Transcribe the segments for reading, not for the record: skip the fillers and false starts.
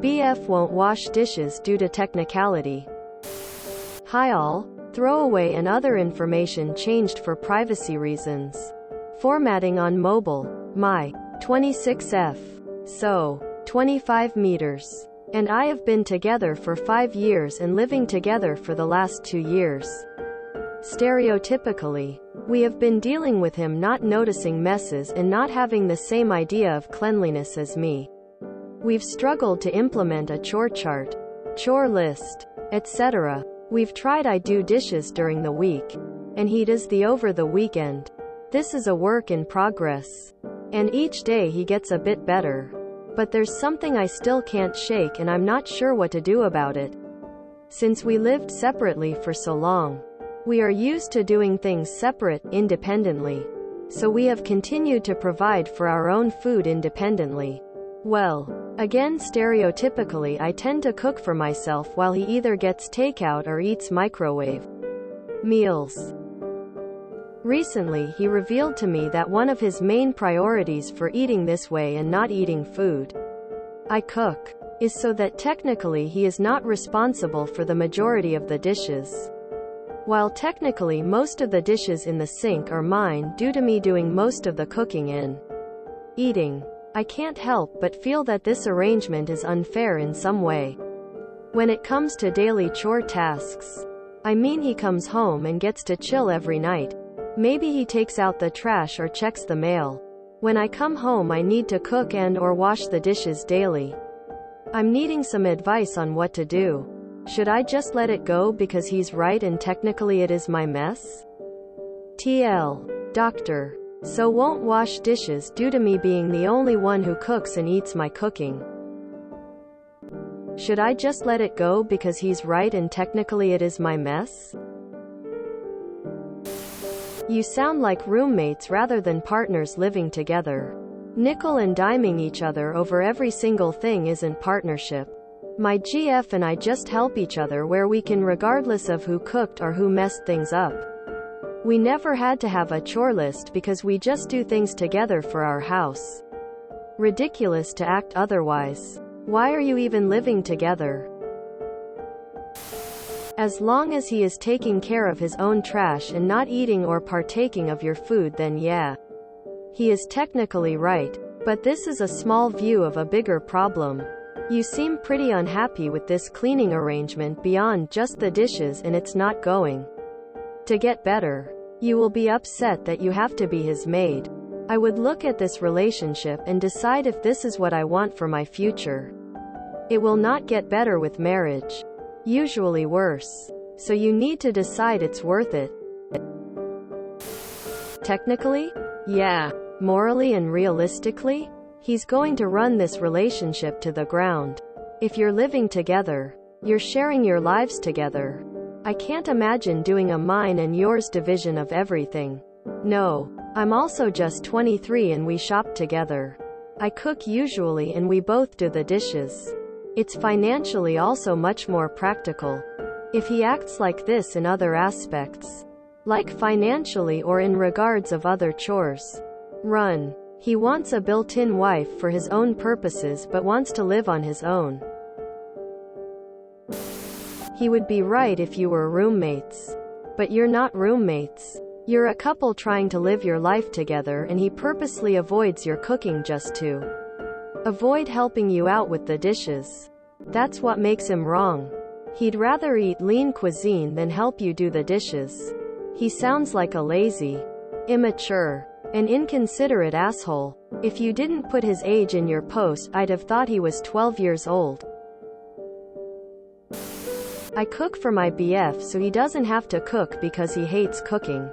BF won't wash dishes due to technicality. Hi all. Throwaway and other information changed for privacy reasons. Formatting on mobile. My 26F. So 25 meters. And I have been together for 5 years and living together for the last 2 years. Stereotypically, we have been dealing with him not noticing messes and not having the same idea of cleanliness as me. We've struggled to implement a chore chart, chore list, etc. We've tried I do dishes during the week, and he does the over the weekend. This is a work in progress. And each day he gets a bit better. But there's something I still can't shake and I'm not sure what to do about it. Since we lived separately for so long, we are used to doing things separate, independently. So we have continued to provide for our own food independently. Well, again stereotypically I tend to cook for myself while he either gets takeout or eats microwave meals. Recently he revealed to me that one of his main priorities for eating this way and not eating food I cook is so that technically he is not responsible for the majority of the dishes. While technically most of the dishes in the sink are mine due to me doing most of the cooking and eating, I can't help but feel that this arrangement is unfair in some way. When it comes to daily chore tasks, I mean he comes home and gets to chill every night. Maybe he takes out the trash or checks the mail. When I come home I need to cook and/or wash the dishes daily. I'm needing some advice on what to do. Should I just let it go because he's right and technically it is my mess? TL. Doctor. So won't wash dishes due to me being the only one who cooks and eats my cooking. Should I just let it go because he's right and technically it is my mess? You sound like roommates rather than partners living together. Nickel and diming each other over every single thing isn't partnership. My GF and I just help each other where we can regardless of who cooked or who messed things up. We never had to have a chore list because we just do things together for our house. Ridiculous to act otherwise. Why are you even living together? As long as he is taking care of his own trash and not eating or partaking of your food, then yeah. He is technically right. But this is a small view of a bigger problem. You seem pretty unhappy with this cleaning arrangement beyond just the dishes and it's not going to get better. You will be upset that you have to be his maid. I would look at this relationship and decide if this is what I want for my future. It will not get better with marriage. Usually worse. So you need to decide it's worth it. Technically? Yeah. Morally and realistically? He's going to run this relationship to the ground. If you're living together, you're sharing your lives together. I can't imagine doing a mine and yours division of everything. No. I'm also just 23 and we shop together. I cook usually and we both do the dishes. It's financially also much more practical. If he acts like this in other aspects, like financially or in regards of other chores, run. He wants a built-in wife for his own purposes but wants to live on his own. He would be right if you were roommates. But you're not roommates. You're a couple trying to live your life together and he purposely avoids your cooking just to avoid helping you out with the dishes. That's what makes him wrong. He'd rather eat lean cuisine than help you do the dishes. He sounds like a lazy, immature, and inconsiderate asshole. If you didn't put his age in your post, I'd have thought he was 12 years old. I cook for my BF so he doesn't have to cook because he hates cooking.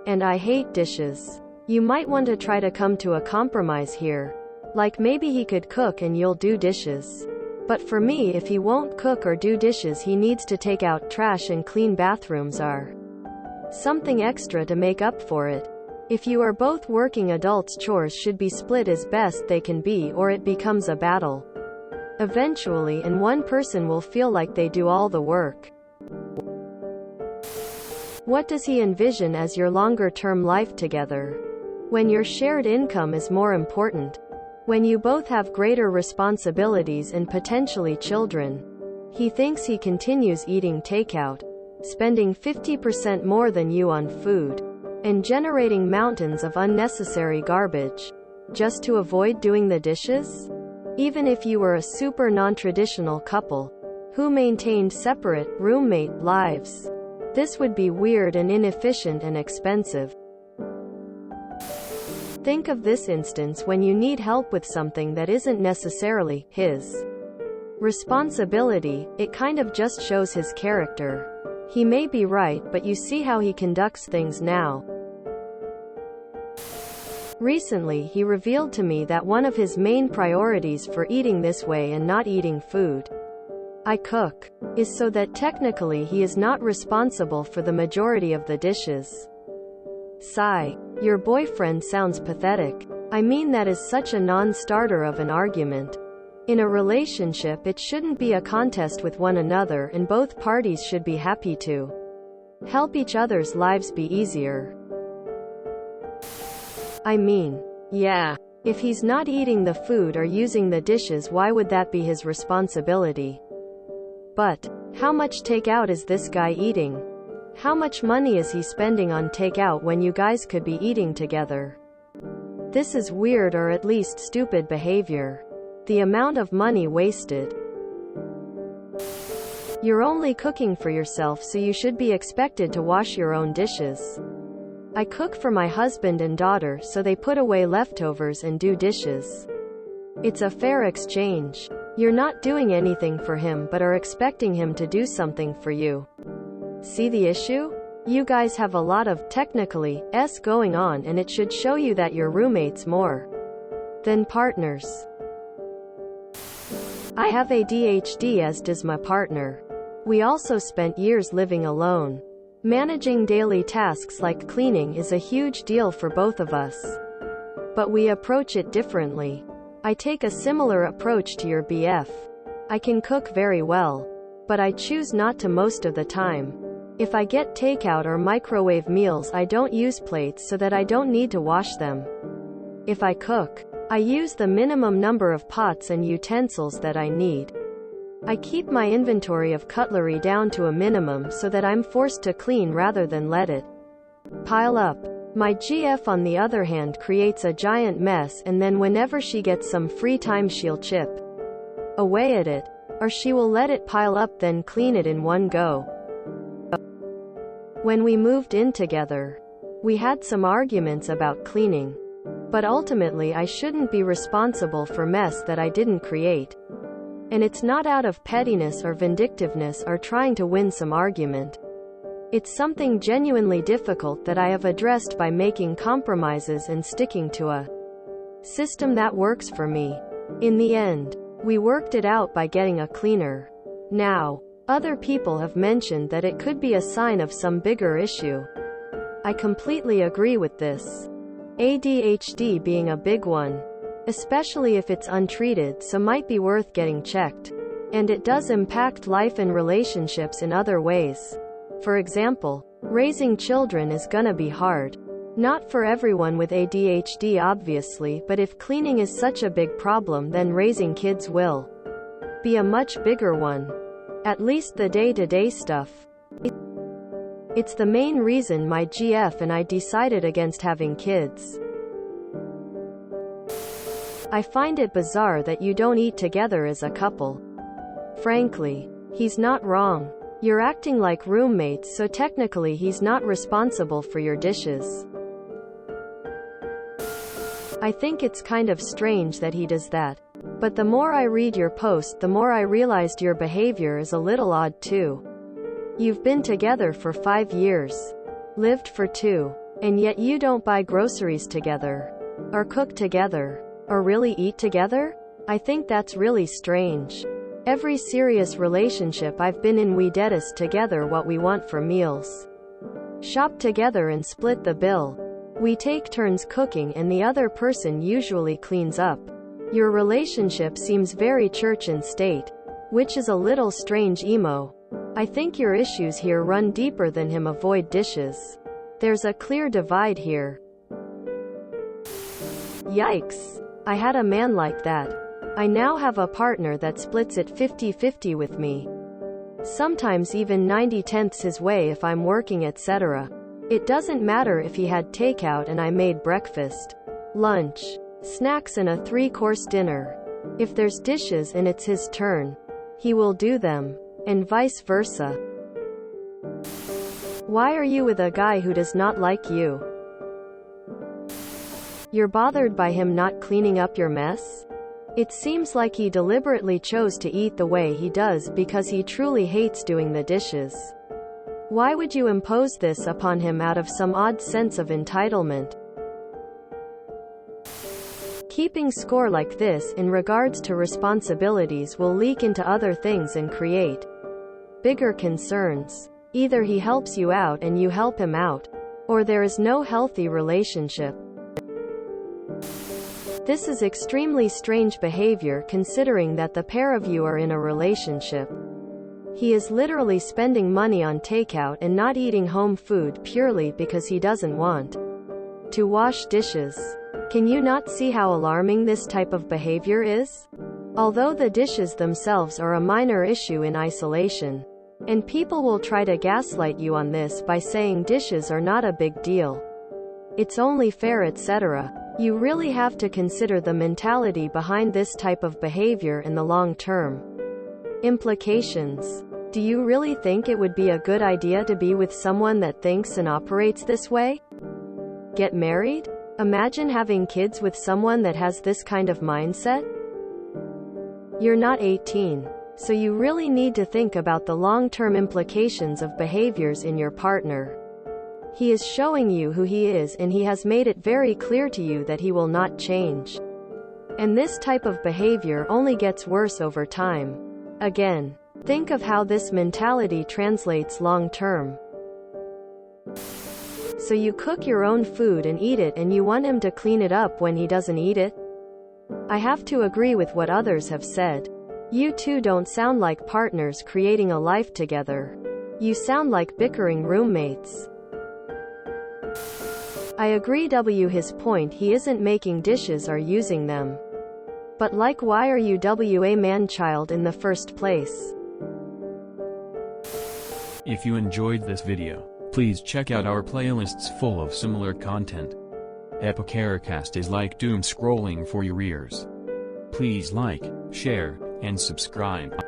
And I hate dishes. You might want to try to come to a compromise here. Like maybe he could cook and you'll do dishes. But for me, if he won't cook or do dishes, he needs to take out trash and clean bathrooms or something extra to make up for it. If you are both working adults, chores should be split as best they can be or it becomes a battle eventually and one person will feel like they do all the work. What does he envision as your longer-term life together? When your shared income is more important. When you both have greater responsibilities and potentially children. He thinks he continues eating takeout, spending 50% more than you on food, and generating mountains of unnecessary garbage, just to avoid doing the dishes? Even if you were a super non-traditional couple, who maintained separate, roommate lives, this would be weird and inefficient and expensive. Think of this instance when you need help with something that isn't necessarily his responsibility. It kind of just shows his character. He may be right, but you see how he conducts things now. Recently, he revealed to me that one of his main priorities for eating this way and not eating food I cook is so that technically he is not responsible for the majority of the dishes. Sigh. Your boyfriend sounds pathetic. I mean, that is such a non-starter of an argument. In a relationship, it shouldn't be a contest with one another, and both parties should be happy to help each other's lives be easier. I mean, yeah, if he's not eating the food or using the dishes, why would that be his responsibility? But how much takeout is this guy eating? How much money is he spending on takeout when you guys could be eating together? This is weird, or at least stupid behavior. The amount of money wasted. You're only cooking for yourself, so you should be expected to wash your own dishes. I cook for my husband and daughter, so they put away leftovers and do dishes. It's a fair exchange. You're not doing anything for him but are expecting him to do something for you. See the issue? You guys have a lot of technically-s going on, and it should show you that you're roommates more than partners. I have ADHD, as does my partner. We also spent years living alone. Managing daily tasks like cleaning is a huge deal for both of us. But we approach it differently. I take a similar approach to your BF. I can cook very well, but I choose not to most of the time. If I get takeout or microwave meals, I don't use plates so that I don't need to wash them. If I cook, I use the minimum number of pots and utensils that I need. I keep my inventory of cutlery down to a minimum so that I'm forced to clean rather than let it pile up. My GF, on the other hand, creates a giant mess, and then whenever she gets some free time, she'll chip away at it, or she will let it pile up, then clean it in one go. When we moved in together, we had some arguments about cleaning. But ultimately, I shouldn't be responsible for mess that I didn't create. And it's not out of pettiness or vindictiveness or trying to win some argument. It's something genuinely difficult that I have addressed by making compromises and sticking to a system that works for me. In the end, we worked it out by getting a cleaner. Now, other people have mentioned that it could be a sign of some bigger issue. I completely agree with this. ADHD being a big one, especially if it's untreated, so might be worth getting checked. And it does impact life and relationships in other ways. For example, raising children is gonna be hard. Not for everyone with ADHD, obviously, but if cleaning is such a big problem, then raising kids will be a much bigger one. At least the day-to-day stuff. It's the main reason my GF and I decided against having kids. I find it bizarre that you don't eat together as a couple. Frankly, he's not wrong. You're acting like roommates, so technically he's not responsible for your dishes. I think it's kind of strange that he does that. But the more I read your post, the more I realized your behavior is a little odd too. You've been together for 5 years, lived for 2, and yet you don't buy groceries together, or cook together, or really eat together? I think that's really strange. Every serious relationship I've been in, we discuss together what we want for meals, shop together, and split the bill. We take turns cooking, and the other person usually cleans up. Your relationship seems very church and state, which is a little strange, emo. I think your issues here run deeper than him avoid dishes. There's a clear divide here. Yikes. I had a man like that. I now have a partner that splits it 50-50 with me. Sometimes even 90/10 his way if I'm working, etc. It doesn't matter if he had takeout and I made breakfast, lunch, snacks and a 3-course dinner. If there's dishes and it's his turn, he will do them, and vice versa. Why are you with a guy who does not like you? You're bothered by him not cleaning up your mess? It seems like he deliberately chose to eat the way he does because he truly hates doing the dishes. Why would you impose this upon him out of some odd sense of entitlement? Keeping score like this in regards to responsibilities will leak into other things and create bigger concerns. Either he helps you out and you help him out, or there is no healthy relationship. This is extremely strange behavior considering that the pair of you are in a relationship. He is literally spending money on takeout and not eating home food purely because he doesn't want to wash dishes. Can you not see how alarming this type of behavior is? Although the dishes themselves are a minor issue in isolation, and people will try to gaslight you on this by saying dishes are not a big deal, it's only fair, etc. You really have to consider the mentality behind this type of behavior in the long term implications. Do you really think it would be a good idea to be with someone that thinks and operates this way? Get married? Imagine having kids with someone that has this kind of mindset? You're not 18, so you really need to think about the long-term implications of behaviors in your partner. He is showing you who he is and he has made it very clear to you that he will not change. And this type of behavior only gets worse over time. Again, think of how this mentality translates long-term. So you cook your own food and eat it and you want him to clean it up when he doesn't eat it? I have to agree with what others have said. You two don't sound like partners creating a life together. You sound like bickering roommates. I agree with his point, he isn't making dishes or using them. But like, why are you a man-child in the first place? If you enjoyed this video, please check out our playlists full of similar content. Epicaricast is like doom scrolling for your ears. Please like, share, and subscribe.